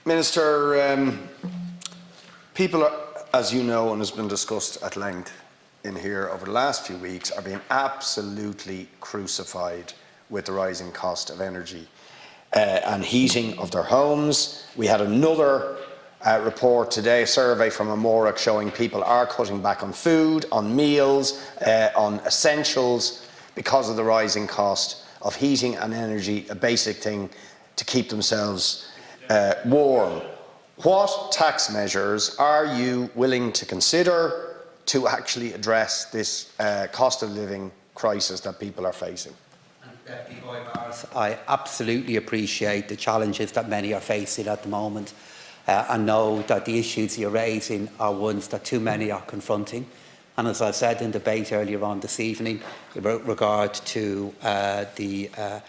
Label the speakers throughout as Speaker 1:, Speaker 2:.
Speaker 1: Minister, people, as you know and has been discussed at length in here over the last few weeks, are being absolutely crucified with the rising cost of energy and heating of their homes. We had another report today, a survey from Oireachtas, showing people are cutting back on food, on meals, on essentials because of the rising cost of heating and energy, a basic thing to keep themselves warm. What tax measures are you willing to consider to actually address this cost of living crisis that people are facing?
Speaker 2: Deputy Boyd Barrett, I absolutely appreciate the challenges that many are facing at the moment and know that the issues you're raising are ones that too many are confronting. And as I said in debate earlier on this evening, in regard to the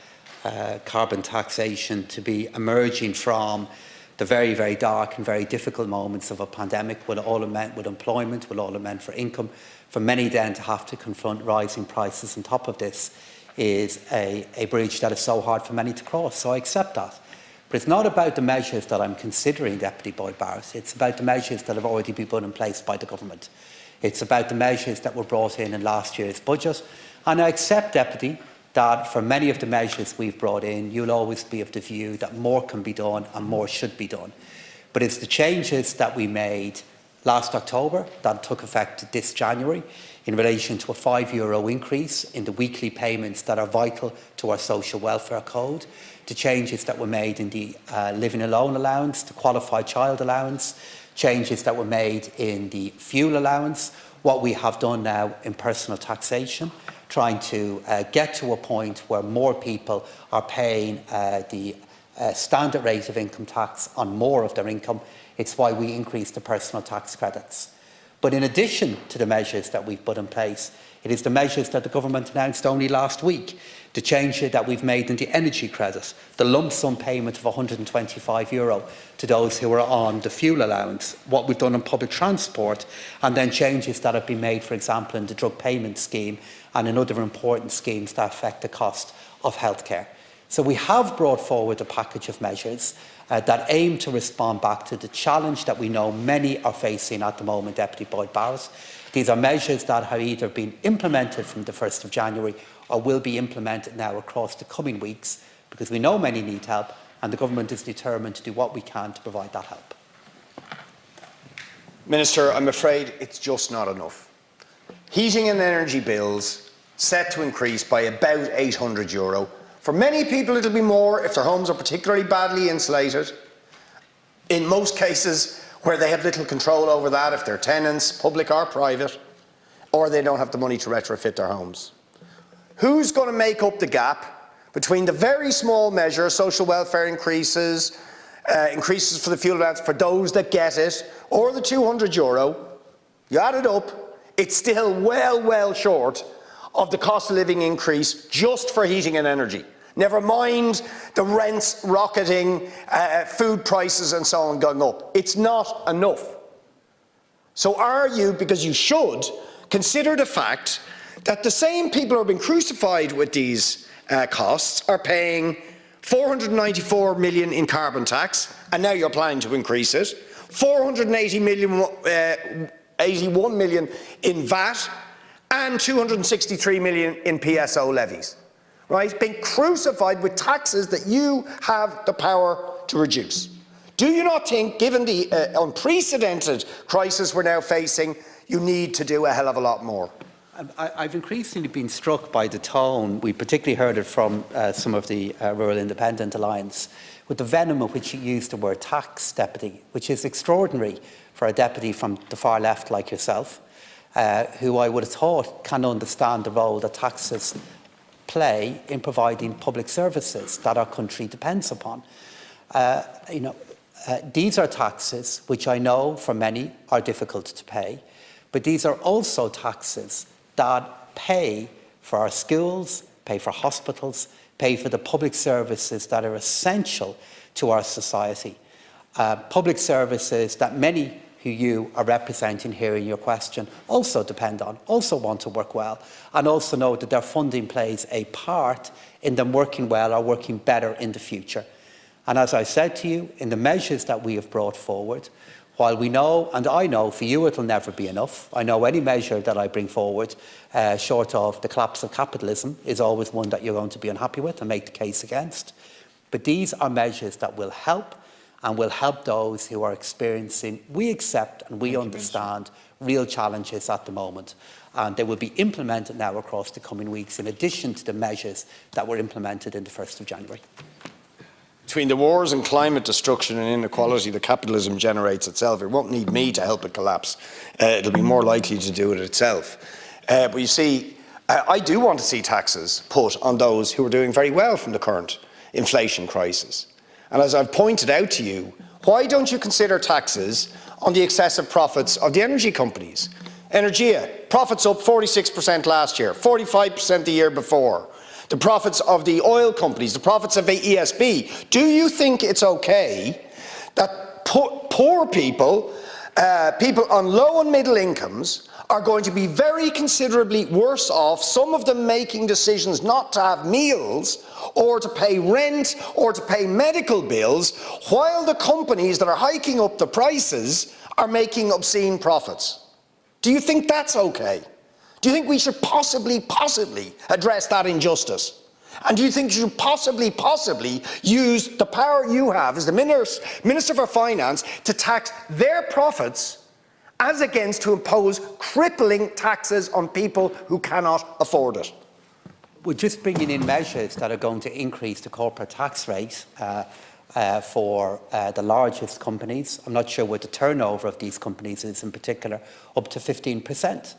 Speaker 2: carbon taxation to be emerging from the very, very dark and very difficult moments of a pandemic, what all it meant with employment, what all it meant for income, for many then to have to confront rising prices on top of this is a bridge that is so hard for many to cross. So I accept that. But it's not about the measures that I'm considering, Deputy Boyd Barrett. It's about the measures that have already been put in place by the government. It's about the measures that were brought in last year's budget. And I accept, Deputy, that for many of the measures we've brought in, you'll always be of the view that more can be done and more should be done. But it's the changes that we made last October that took effect this January in relation to a €5 increase in the weekly payments that are vital to our social welfare code, the changes that were made in the living alone allowance, the qualified child allowance, changes that were made in the fuel allowance, what we have done now in personal taxation, trying to get to a point where more people are paying the standard rate of income tax on more of their income. It's why we increased the personal tax credits. But in addition to the measures that we've put in place, it is the measures that the government announced only last week, the changes that we've made in the energy credit, the lump sum payment of €125 to those who are on the fuel allowance, what we've done on public transport, and then changes that have been made, for example, in the drug payment scheme and in other important schemes that affect the cost of healthcare. So we have brought forward a package of measures that aim to respond back to the challenge that we know many are facing at the moment, Deputy Boyd Barrett. These are measures that have either been implemented from the 1st of January or will be implemented now across the coming weeks, because we know many need help and the government is determined to do what we can to provide that help.
Speaker 1: Minister, I'm afraid it's just not enough. Heating and energy bills set to increase by about €800. For many people it'll be more if their homes are particularly badly insulated. In most cases where they have little control over that, if they're tenants, public or private, or they don't have the money to retrofit their homes. Who's going to make up the gap between the very small measure, social welfare increases, increases for the fuel allowance for those that get it, or the €200? You add it up, it's still well short of the cost of living increase just for heating and energy. Never mind the rents rocketing, food prices and so on going up. It's not enough. So are you, because you should, consider the fact that the same people who have been crucified with these costs are paying €494 million in carbon tax, and now you're planning to increase it, €481 million in VAT, and €263 million in PSO levies, right? Being crucified with taxes that you have the power to reduce. Do you not think, given the unprecedented crisis we're now facing, you need to do a hell of a lot more?
Speaker 2: I've increasingly been struck by the tone. We particularly heard it from some of the Rural Independent Alliance, with the venom of which you used the word tax, Deputy, which is extraordinary for a deputy from the far left like yourself, who I would have thought can understand the role that taxes play in providing public services that our country depends upon. These are taxes which I know for many are difficult to pay, but these are also taxes that pay for our schools, pay for hospitals, pay for the public services that are essential to our society. Public services that many who you are representing here in your question also depend on, also want to work well, and also know that their funding plays a part in them working well or working better in the future. And as I said to you, in the measures that we have brought forward, while we know, and I know for you it'll never be enough, I know any measure that I bring forward, short of the collapse of capitalism, is always one that you're going to be unhappy with and make the case against. But these are measures that will help, and will help those who are experiencing, we accept and we understand, real challenges at the moment. And they will be implemented now across the coming weeks, in addition to the measures that were implemented in the 1st of January.
Speaker 1: Between the wars and climate destruction and inequality that capitalism generates itself, it won't need me to help it collapse. It'll be more likely to do it itself. But you see, I do want to see taxes put on those who are doing very well from the current inflation crisis. And as I've pointed out to you, why don't you consider taxes on the excessive profits of the energy companies? Energia, profits up 46% last year, 45% the year before. The profits of the oil companies, the profits of the ESB. Do you think it's okay that poor people, people on low and middle incomes, are going to be very considerably worse off, some of them making decisions not to have meals or to pay rent or to pay medical bills, while the companies that are hiking up the prices are making obscene profits? Do you think that's okay? Do you think we should possibly address that injustice? And do you think you should possibly use the power you have as the Minister for Finance to tax their profits as against to impose crippling taxes on people who cannot afford it?
Speaker 2: We're just bringing in measures that are going to increase the corporate tax rate for the largest companies. I'm not sure what the turnover of these companies is in particular, up to 15%.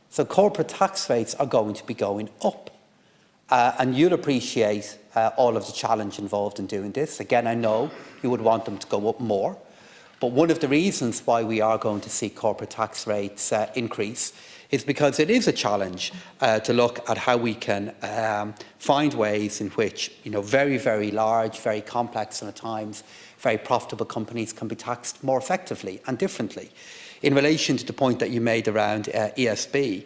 Speaker 2: So corporate tax rates are going to be going up. And you'll appreciate all of the challenge involved in doing this. Again, I know you would want them to go up more. But one of the reasons why we are going to see corporate tax rates increase is because it is a challenge to look at how we can find ways in which, very, very large, very complex and at times very profitable companies can be taxed more effectively and differently. In relation to the point that you made around ESB,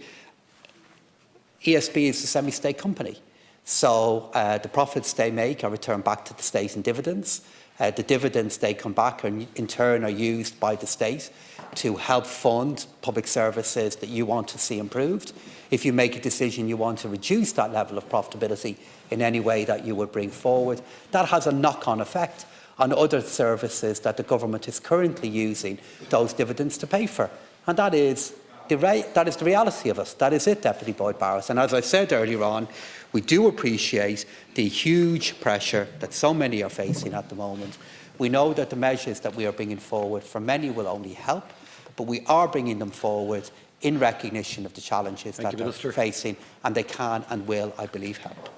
Speaker 2: ESB is a semi-state company. So the profits they make are returned back to the state in dividends. The dividends they come back and in turn are used by the state to help fund public services that you want to see improved. If you make a decision you want to reduce that level of profitability in any way that you would bring forward, that has a knock-on effect on other services that the government is currently using those dividends to pay for. And that is the reality of it. That is it, Deputy Boyd Barrett. And as I said earlier on, we do appreciate the huge pressure that so many are facing at the moment. We know that the measures that we are bringing forward for many will only help, but we are bringing them forward in recognition of the challenges that they're facing, and they can and will, I believe, help.